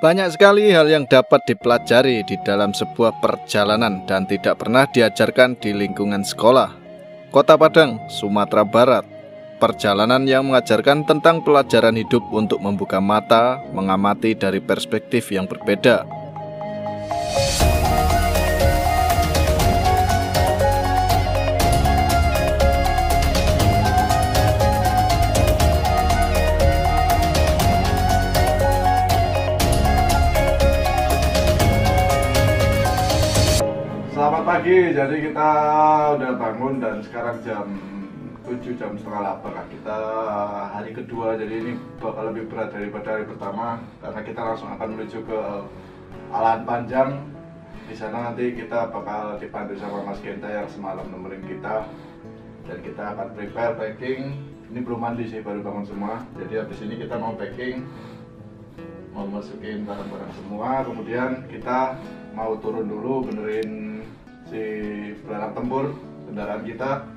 Banyak sekali hal yang dapat dipelajari di dalam sebuah perjalanan dan tidak pernah diajarkan di lingkungan sekolah. Kota Padang, Sumatera Barat. Perjalanan yang mengajarkan tentang pelajaran hidup untuk membuka mata, mengamati dari perspektif yang berbeda. Selamat pagi, jadi kita udah bangun dan sekarang jam 7, jam setengah 8 lah. Kita hari kedua, jadi ini bakal lebih berat daripada hari pertama karena kita langsung akan menuju ke Alahan Panjang. Di sana nanti kita bakal dipandu sama Mas Genta yang semalam nemenin kita, dan kita akan prepare packing. Ini belum mandi sih, baru bangun semua. Jadi habis ini kita mau packing, mau masukin barang-barang semua, kemudian kita mau turun dulu benerin si belalang tempur kendaraan kita.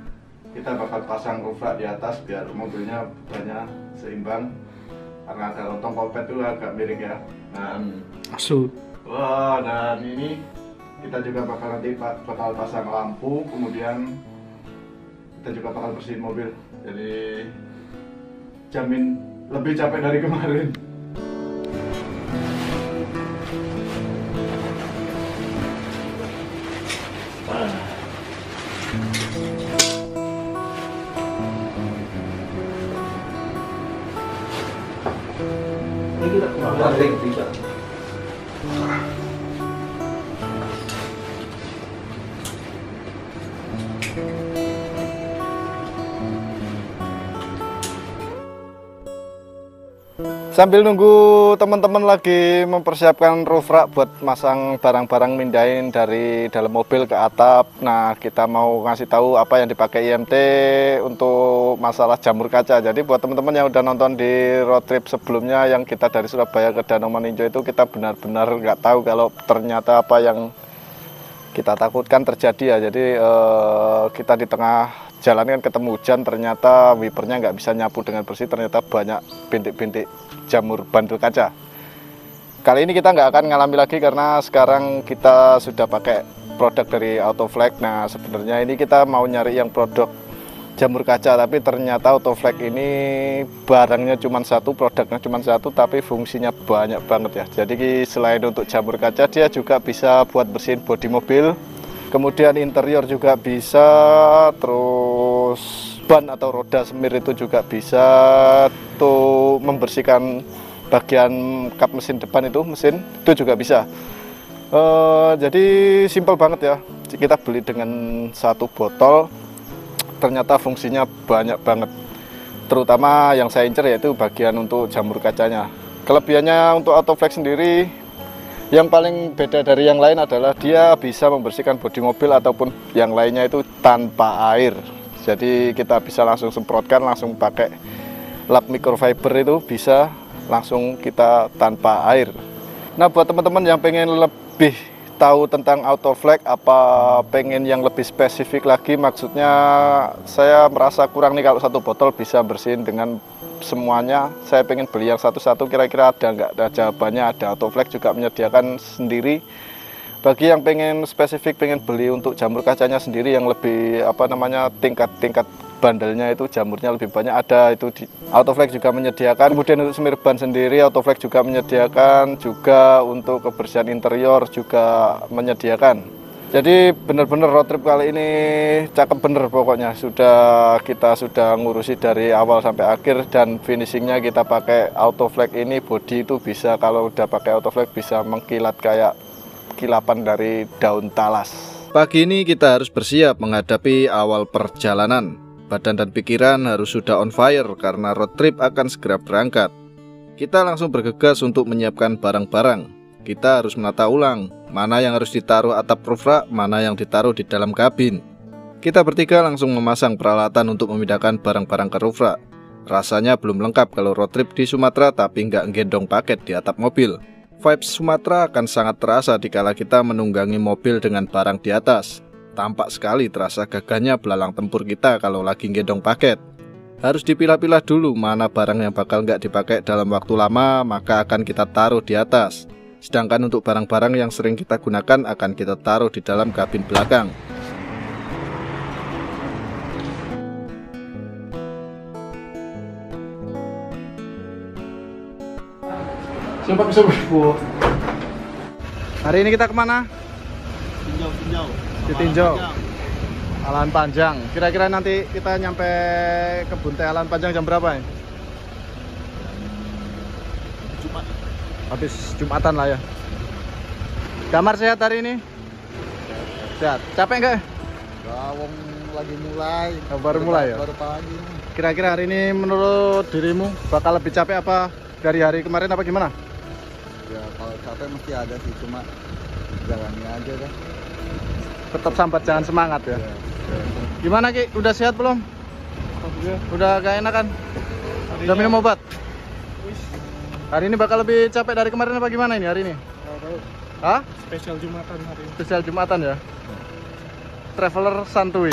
Kita bakal pasang roof rack di atas biar mobilnya bebannya seimbang, karena ada lontong kopet itu agak miring ya. Dan dan ini kita juga bakal nanti pasang lampu, kemudian kita juga bakal bersihin mobil. Jadi jamin lebih capek dari kemarin. Sambil nunggu teman-teman lagi mempersiapkan roof rack buat masang barang-barang mindahin dari dalam mobil ke atap. Nah, kita mau ngasih tahu apa yang dipakai IMT untuk masalah jamur kaca. Jadi buat teman-teman yang udah nonton di road trip sebelumnya yang kita dari Surabaya ke Danau Meninjau itu, kita benar-benar nggak tahu kalau ternyata apa yang kita takutkan terjadi ya. Jadi kita di tengah jalan kan ketemu hujan, ternyata wipernya nggak bisa nyapu dengan bersih, ternyata banyak bintik-bintik jamur bandul kaca. Kali ini kita nggak akan ngalami lagi karena sekarang kita sudah pakai produk dari Autoflex. Nah, sebenarnya ini kita mau nyari yang produk jamur kaca, tapi ternyata Autoflex ini barangnya cuma satu, produknya cuma satu, tapi fungsinya banyak banget ya. Jadi selain untuk jamur kaca, dia juga bisa buat bersihin bodi mobil, kemudian interior juga bisa, terus ban atau roda semir itu juga bisa, tuh membersihkan bagian kap mesin depan itu, mesin itu juga bisa. Jadi simple banget ya. Kita beli dengan satu botol, ternyata fungsinya banyak banget. Terutama yang saya incer yaitu bagian untuk jamur kacanya. Kelebihannya untuk Autoflex sendiri, yang paling beda dari yang lain adalah dia bisa membersihkan bodi mobil ataupun yang lainnya itu tanpa air. Jadi kita bisa langsung semprotkan, langsung pakai lap microfiber itu bisa langsung kita tanpa air. Nah, buat teman-teman yang pengen lebih tahu tentang Autoflex, apa pengen yang lebih spesifik lagi, maksudnya saya merasa kurang nih kalau satu botol bisa bersihin dengan semuanya. Saya pengen beli yang satu-satu, kira-kira ada nggak? Ada jawabannya, ada. Autoflex juga menyediakan sendiri. Bagi yang pengen spesifik, pengen beli untuk jamur kacanya sendiri yang lebih tingkat bandelnya itu jamurnya lebih banyak, ada itu di Autoflex juga menyediakan. Kemudian untuk semir ban sendiri Autoflex juga menyediakan, juga untuk kebersihan interior juga menyediakan. Jadi benar-benar road trip kali ini cakep bener pokoknya. Kita sudah ngurusi dari awal sampai akhir, dan finishingnya kita pakai Autoflex ini. Bodi itu bisa, kalau udah pakai Autoflex bisa mengkilat kayak kilapan dari daun talas. Pagi ini kita harus bersiap menghadapi awal perjalanan. Badan dan pikiran harus sudah on fire karena road trip akan segera berangkat. Kita langsung bergegas untuk menyiapkan barang-barang. Kita harus menata ulang mana yang harus ditaruh atap roof rack, mana yang ditaruh di dalam kabin. Kita bertiga langsung memasang peralatan untuk memindahkan barang-barang ke roof rack. Rasanya belum lengkap kalau road trip di Sumatera tapi nggak gendong paket di atap mobil. Vibes Sumatera akan sangat terasa dikala kita menunggangi mobil dengan barang di atas. Tampak sekali terasa gagahnya belalang tempur kita kalau lagi gendong paket. Harus dipilah-pilah dulu mana barang yang bakal nggak dipakai dalam waktu lama, maka akan kita taruh di atas. Sedangkan untuk barang-barang yang sering kita gunakan akan kita taruh di dalam kabin belakang. Sumpah. Hari ini kita kemana? Tinjau. Ditinjau. Alan Panjang. Kira-kira nanti kita nyampe kebun teh Alan Panjang jam berapa ya? Jumat. Habis Jumatan lah ya. Damar sehat hari ini? Sehat. Capek nggak? Wong lagi mulai. Oh, baru mulai ya? Baru pagi. Kira-kira hari ini menurut dirimu bakal lebih capek apa dari hari kemarin apa gimana? Ya kalau capek mesti ada sih, cuma jalani aja dah. Tetap sambat, jangan semangat ya. Gimana Ki? Udah sehat belum? Udah gak enakan? Udah minum obat? Hari ini bakal lebih capek dari kemarin apa gimana ini hari ini? Hah? Spesial Jumatan hari ini. Spesial Jumatan ya? Traveler santuy.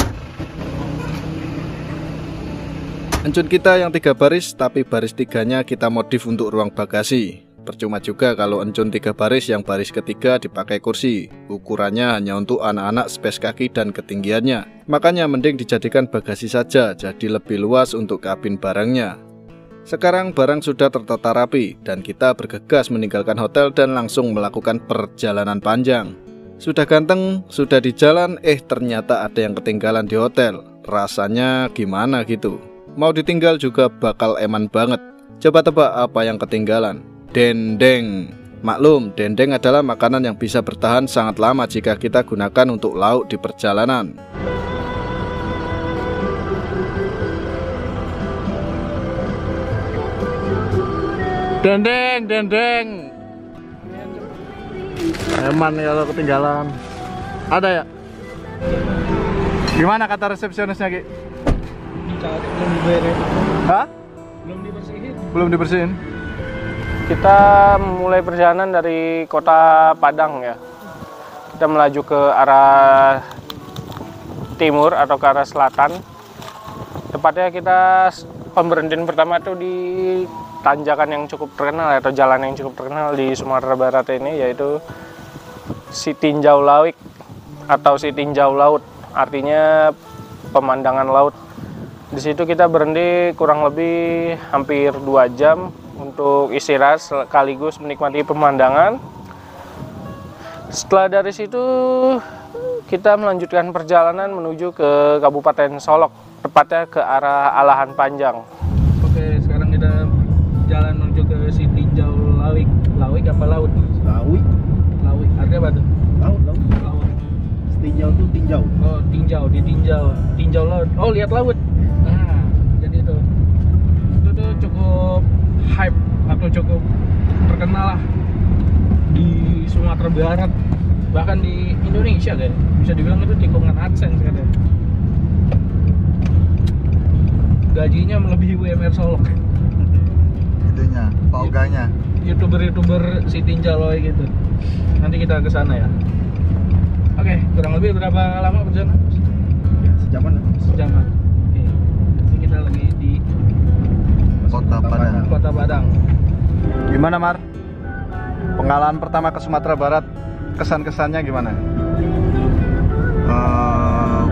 Encun kita yang 3 baris, tapi baris 3-nya kita modif untuk ruang bagasi. Percuma juga kalau encun 3 baris yang baris ketiga dipakai kursi. Ukurannya hanya untuk anak-anak space kaki dan ketinggiannya. Makanya mending dijadikan bagasi saja, jadi lebih luas untuk kabin barangnya. Sekarang barang sudah tertata rapi dan kita bergegas meninggalkan hotel dan langsung melakukan perjalanan panjang. Sudah ganteng, sudah di jalan, ternyata ada yang ketinggalan di hotel. Rasanya gimana gitu? Mau ditinggal juga bakal eman banget. Coba tebak apa yang ketinggalan? Dendeng. Maklum, dendeng adalah makanan yang bisa bertahan sangat lama jika kita gunakan untuk lauk di perjalanan. Dendeng. Eman ya kalau ketinggalan. Ada ya? Gimana kata resepsionisnya Ki? Belum diberes. Hah? Belum dibersihin. Kita mulai perjalanan dari kota Padang ya. Kita melaju ke arah timur atau ke arah selatan. Tepatnya kita pemberhentian pertama itu di tanjakan yang cukup terkenal atau jalan yang cukup terkenal di Sumatera Barat ini, yaitu Sitinjau Lawik atau Sitinjau Laut. Artinya pemandangan laut. Di situ kita berhenti kurang lebih hampir 2 jam untuk istirahat sekaligus menikmati pemandangan. Setelah dari situ kita melanjutkan perjalanan menuju ke Kabupaten Solok, tepatnya ke arah Alahan Panjang. Oke, sekarang kita jalan menuju ke Sitinjau Lawik. Lawik apa laut? Lawik. Lawik. Artinya apa tuh? Laut. Laut. Tinjau tuh tinjau. Oh, tinjau, ditinjau. Tinjau laut. Oh, lihat laut. Nah, jadi itu tuh cukup hype atau cukup terkenal lah di Sumatera Barat, bahkan di Indonesia kan. Bisa dibilang itu tikungan AdSense katanya. Gajinya melebihi UMR Solok. Itunya, pauganya. YouTuber Sitinjau Lawik gitu. Nanti kita ke sana ya. Oke, kurang lebih berapa lama perjalanan? Sejaman. Sejaman. Oke. Ini kita lagi di Kota Padang. Kota Padang. Gimana Mar? Pengalaman pertama ke Sumatera Barat, kesan-kesannya gimana?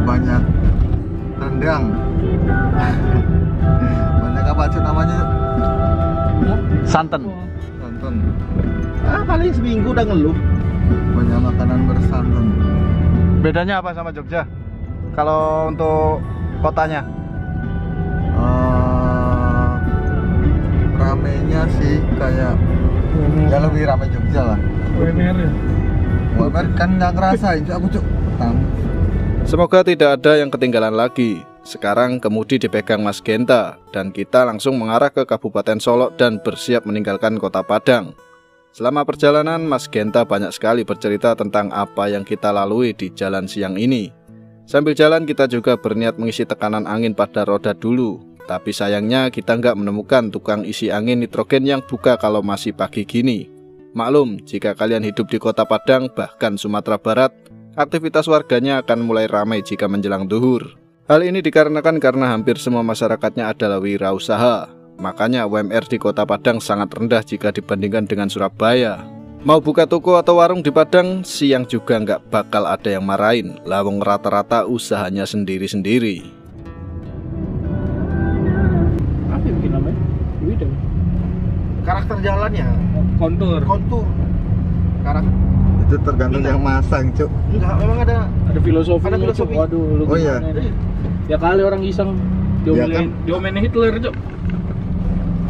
Banyak rendang. Banyak apa sih namanya? Santan. Santan. Paling seminggu udah ngeluh. Banyak makanan bersantan. Bedanya apa sama Jogja? Kalau untuk kotanya? Ramenya sih kayak ya lebih rame Jogja lah. UMR ya. UMR kan nggak ngerasain, aku cuk. Semoga tidak ada yang ketinggalan lagi. Sekarang kemudi dipegang Mas Genta dan kita langsung mengarah ke Kabupaten Solok dan bersiap meninggalkan Kota Padang. Selama perjalanan, Mas Genta banyak sekali bercerita tentang apa yang kita lalui di jalan siang ini. Sambil jalan kita juga berniat mengisi tekanan angin pada roda dulu. Tapi sayangnya kita nggak menemukan tukang isi angin nitrogen yang buka kalau masih pagi gini. Maklum, jika kalian hidup di Kota Padang bahkan Sumatera Barat, aktivitas warganya akan mulai ramai jika menjelang duhur. Hal ini dikarenakan karena hampir semua masyarakatnya adalah wirausaha. Makanya UMR di Kota Padang sangat rendah jika dibandingkan dengan Surabaya. Mau buka toko atau warung di Padang, siang juga nggak bakal ada yang marahin. Lawang rata-rata usahanya sendiri-sendiri. Apa yang bikin namanya? Widem. Karakter jalannya, Kontur. karakter Itu tergantung yang masang, Cuk. enggak, memang ada Ada filosofinya. Ada filosofi. Cuk. Waduh, lu Oh, iya. gimana nih? Ya kali orang iseng Ya diomelin Hitler, Cuk.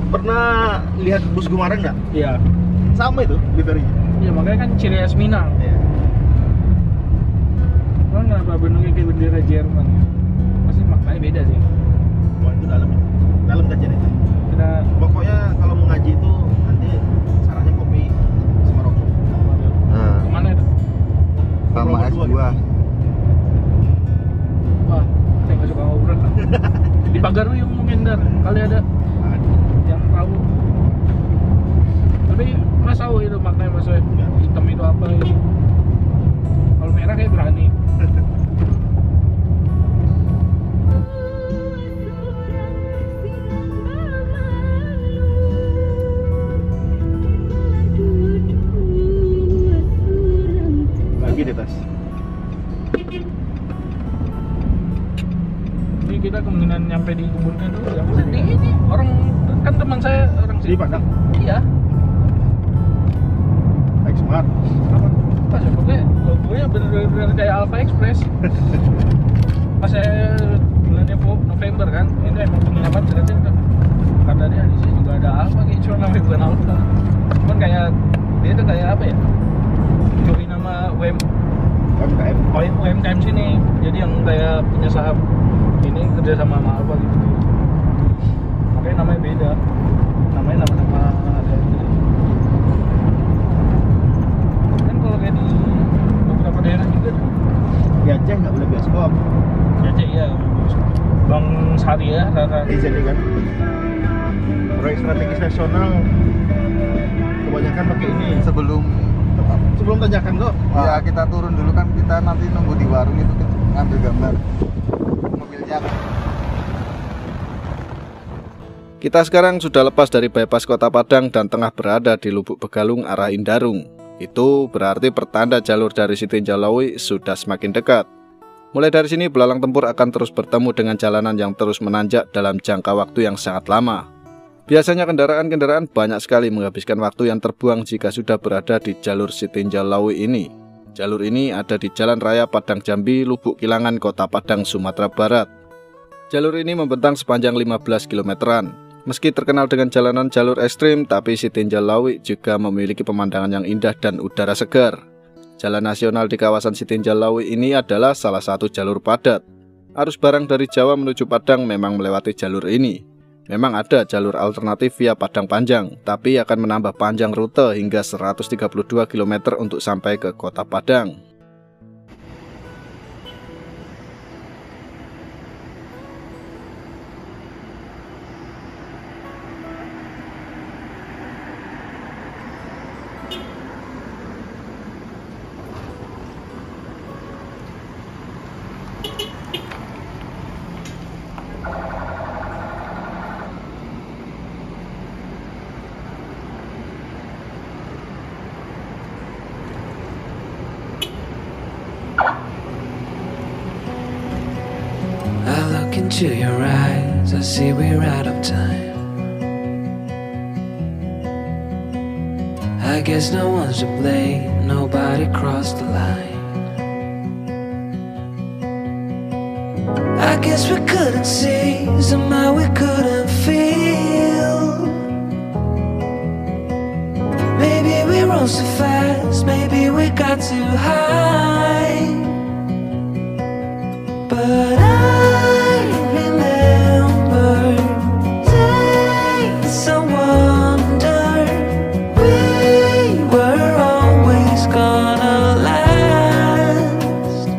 pernah lihat bus Gumarang enggak? Iya. Sama itu liverynya. Iya, makanya kan ciri khas Minang. Iya. Kan kenapa bentuknya kayak bendera Jerman ya? Pasti maknanya beda sih. Wah, itu dalam kajian itu. Kita Pokoknya kalau mau ngaji itu nanti sarannya kopi sama rokok. Nah, kemana itu? sama es Berdua buah. Wah, saya nggak suka ngobrol. Di Pagaruyung mungkin Dar, kali ada yang tahu. Tapi Mas tahu itu maknanya Mas Wei? Hitam itu apa ini? Kalau merah kayak berani. Lagi di tas. Ini kita kemungkinan nyampe di kebunnya dulu ya. Di ini orang kan teman saya orang Di Padang. Iya. Smart. Pas ya pokoknya logonya bener-bener kayak Alpha Express. Pas saya bulan November kan, itu emang penginapan ternyata udah kata dia di sini juga ada Alpha, kayak cuma namanya bukan Alpha. Cuman kayak dia tuh kayak apa ya? Join nama UMKM. UMKM sini. Jadi yang kayak punya saham ini kerja sama Alpha gitu. Makanya namanya beda. Namanya nama-nama ada kayak di beberapa daerah juga Di Aceh nggak boleh bioskop. Aceh ya Bang Syariah Rara Di sini kan proyek strategis nasional kebanyakan pakai ini. Sebelum tanjakan kok. Ya, kita turun dulu kan, kita nanti nunggu di warung itu ngambil gambar mobilnya. Kita sekarang sudah lepas dari bypass Kota Padang dan tengah berada di Lubuk Begalung arah Indarung. Itu berarti pertanda jalur dari Sitinjau Lawi sudah semakin dekat. Mulai dari sini belalang tempur akan terus bertemu dengan jalanan yang terus menanjak dalam jangka waktu yang sangat lama. Biasanya kendaraan-kendaraan banyak sekali menghabiskan waktu yang terbuang jika sudah berada di jalur Sitinjau Lawi ini. Jalur ini ada di Jalan Raya Padang Jambi, Lubuk Kilangan, Kota Padang, Sumatera Barat. Jalur ini membentang sepanjang 15 kilometeran. Meski terkenal dengan jalanan jalur ekstrim, tapi Sitinjau Lawi juga memiliki pemandangan yang indah dan udara segar. Jalan nasional di kawasan Sitinjau Lawi ini adalah salah satu jalur padat. Arus barang dari Jawa menuju Padang memang melewati jalur ini. Memang ada jalur alternatif via Padang Panjang, tapi akan menambah panjang rute hingga 132 km untuk sampai ke Kota Padang. Into your eyes, I see we're out of time. I guess no one's to blame, nobody crossed the line. I guess we couldn't see, somehow we couldn't feel. Maybe we rose too fast, maybe we got too high. But I remember days I wonder we were always gonna last.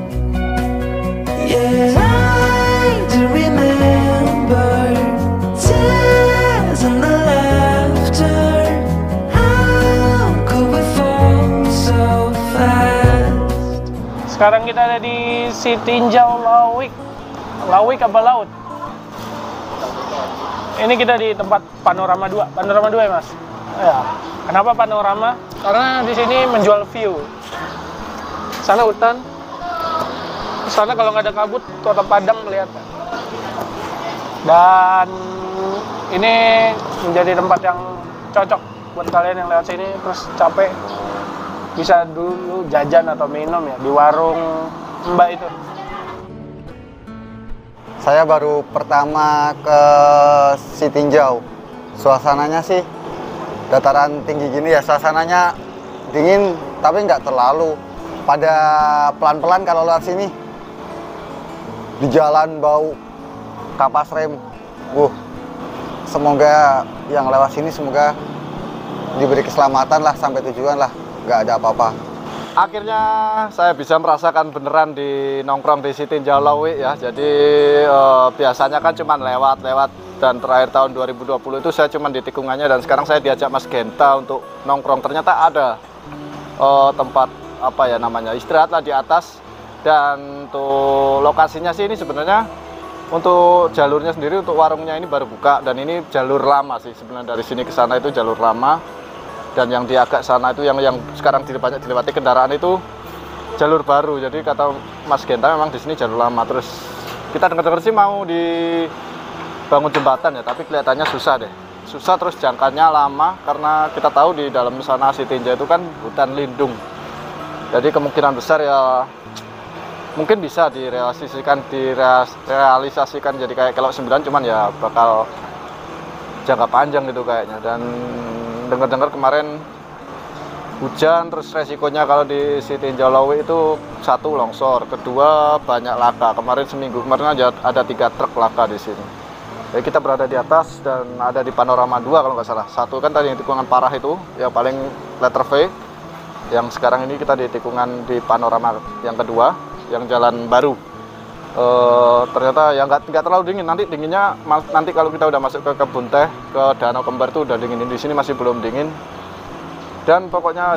Yeah, I do remember tears and the laughter. How could we fall so fast? Sekarang kita ada di Sitinjau Lawi. Lawi kapal laut. Ini kita di tempat panorama 2. Panorama 2 ya, Mas? Ya. Kenapa panorama? Karena di sini menjual view. Sana hutan. Sana kalau nggak ada kabut, Kota Padang kelihatan. Dan ini menjadi tempat yang cocok buat kalian yang lewat sini terus capek, bisa dulu jajan atau minum ya di warung Mbak itu. Saya baru pertama ke Sitinjau. Suasananya sih dataran tinggi gini ya, suasananya dingin tapi nggak terlalu. Pada pelan-pelan kalau lewat sini. Di jalan bau kapas rem. Semoga yang lewat sini semoga diberi keselamatan lah sampai tujuan lah, nggak ada apa-apa. Akhirnya saya bisa merasakan beneran di nongkrong di Sitinjau Lawi ya. Jadi biasanya kan cuma lewat-lewat, dan terakhir tahun 2020 itu saya cuma di tikungannya, dan sekarang saya diajak Mas Genta untuk nongkrong. Ternyata ada tempat apa ya namanya, istirahat lah di atas. Dan untuk lokasinya sih ini sebenarnya untuk jalurnya sendiri, untuk warungnya ini baru buka, dan ini jalur lama sih sebenarnya, dari sini ke sana itu jalur lama. Dan yang di agak sana itu yang sekarang banyak dilewati kendaraan itu jalur baru. Jadi kata Mas Genta memang di sini jalur lama. Terus kita dengar-dengar sih mau dibangun jembatan ya, tapi kelihatannya susah deh. Susah, terus jangkanya lama karena kita tahu di dalam sana Sitinjau itu kan hutan lindung. Jadi kemungkinan besar ya mungkin bisa direalisasikan jadi kayak kalau 9, cuman ya bakal jangka panjang gitu kayaknya. Dan dengar-dengar kemarin hujan, terus resikonya kalau di Sitinjau Lawi itu 1 longsor, kedua banyak laka. Kemarin seminggu kemarin aja ada 3 truk laka di sini. Jadi kita berada di atas dan ada di panorama 2 kalau nggak salah. 1 kan tadi yang tikungan parah itu, yang paling letter V. Yang sekarang ini kita di tikungan di panorama yang kedua, yang jalan baru. Ternyata ya nggak terlalu dingin. Dinginnya nanti kalau kita udah masuk ke kebun teh, ke Danau Kembar itu udah dingin. Di sini masih belum dingin. Dan pokoknya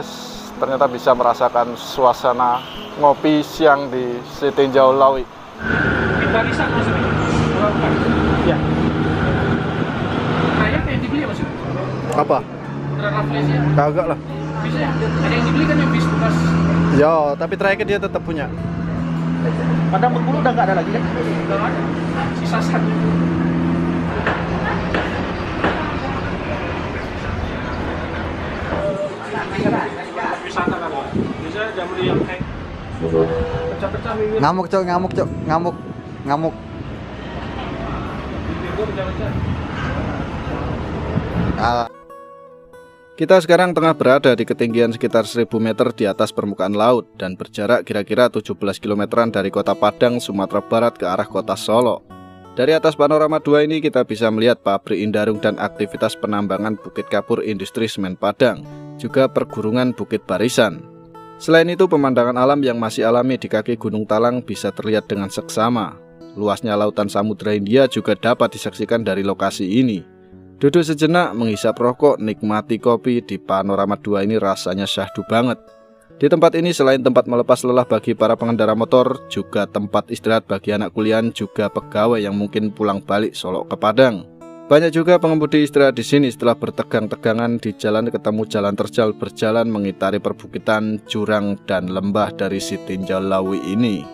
ternyata bisa merasakan suasana ngopi siang di Sitinjau Lawi. Kita bisa maksudnya? Ya. Kayak yang dibeli ya maksudnya? Apa? Rafflesia? Kagak lah. Bisa ya? Ada yang dibeli kan yang bis bekas? Ya, tapi terakhir dia tetap punya. Padang Bengkulu udah nggak ada lagi kan? Udah ada. Sisa satu. Wisata kan? Bisa jamu yang kayak pecah-pecah minggu. Ngamuk cok, ngamuk. Kita sekarang tengah berada di ketinggian sekitar 1000 meter di atas permukaan laut dan berjarak kira-kira 17 kilometeran dari Kota Padang, Sumatera Barat ke arah Kota Solo. Dari atas panorama 2 ini kita bisa melihat pabrik Indarung dan aktivitas penambangan Bukit Kapur Industri Semen Padang, juga pergurungan Bukit Barisan. Selain itu, pemandangan alam yang masih alami di kaki Gunung Talang bisa terlihat dengan seksama. Luasnya lautan Samudra Hindia juga dapat disaksikan dari lokasi ini. Duduk sejenak, menghisap rokok, nikmati kopi di panorama 2 ini rasanya syahdu banget. Di tempat ini selain tempat melepas lelah bagi para pengendara motor, juga tempat istirahat bagi anak kuliahan, juga pegawai yang mungkin pulang balik Solo ke Padang. Banyak juga pengemudi istirahat di sini setelah bertegang-tegangan di jalan ketemu jalan terjal berjalan mengitari perbukitan, jurang, dan lembah dari Sitinjau Lawi ini.